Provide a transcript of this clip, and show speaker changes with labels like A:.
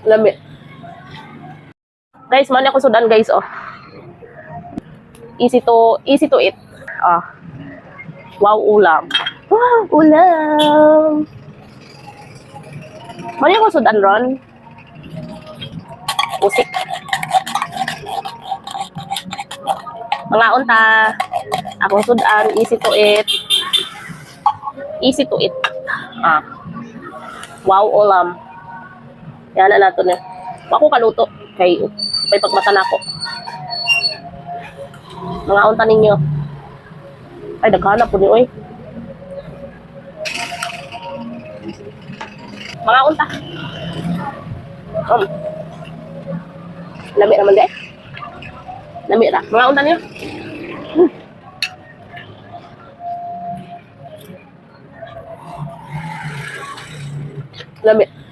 A: Lami. Guys, man ako sudan guys, oh. Easy to eat. Ah. Wow, ulam. Wow, ulam. Man ako sudan ron. Usik. Mga unta. Akong sudan, easy to eat. Easy to eat. Ah. Wow, ulam. Yan na nato na. Ako kaluto. Kay pagmata na ako. Mga unta ninyo. Ay, naghanap po ni oy. Mga unta. Lami naman deh. Lami ra. Mga unta niyo. Lami.